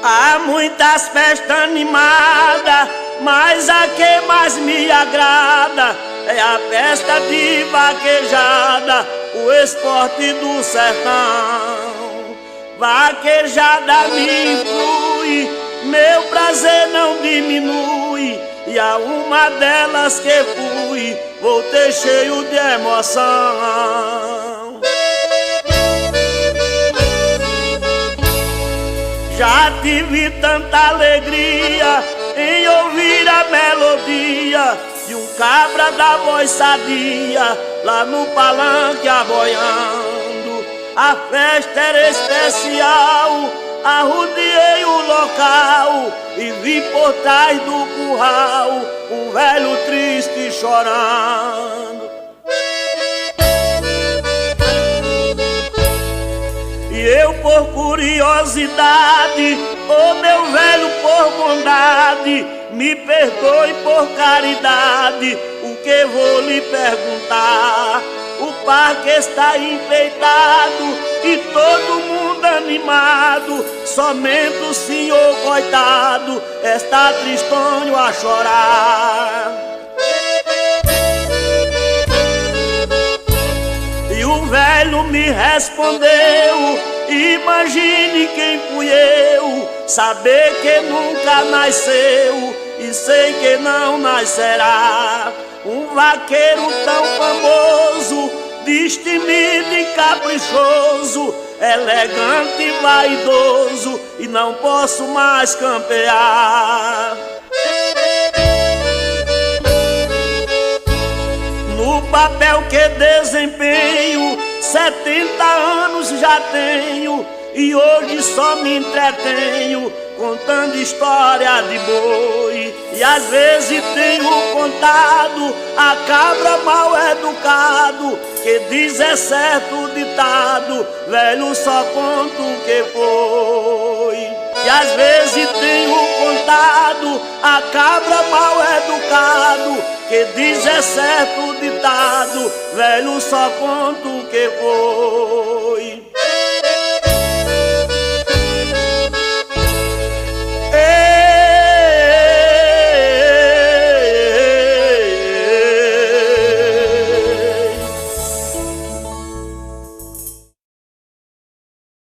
Há muitas festas animadas, mas a que mais me agrada é a festa de vaquejada, o esporte do sertão. Vaquejada me influi, meu prazer não diminui, e a uma delas que fui, voltei cheio de emoção. Já tive tanta alegria em ouvir a melodia de um cabra da voz sadia lá no palanque aboiando. A festa era especial, arrodeei o local e vi por trás do curral um velho triste chorando. E eu por curiosidade, ô meu velho, por bondade, me perdoe por caridade, o que vou lhe perguntar? O parque está enfeitado e todo mundo animado, somente o senhor coitado está tristonho a chorar. E o velho me respondeu: imagine quem fui eu, saber que nunca nasceu e sei que não nascerá. Um vaqueiro tão famoso, destemido e caprichoso, elegante e vaidoso, e não posso mais campear. No papel que desempenho, 70 anos já tenho, e hoje só me entretenho contando história de boi. E às vezes tenho contado a cabra mal educado, que diz é certo o ditado, velho só conta o que foi. E às vezes tenho contado a cabra mal educado, que diz é certo o ditado, velho só conta o que foi.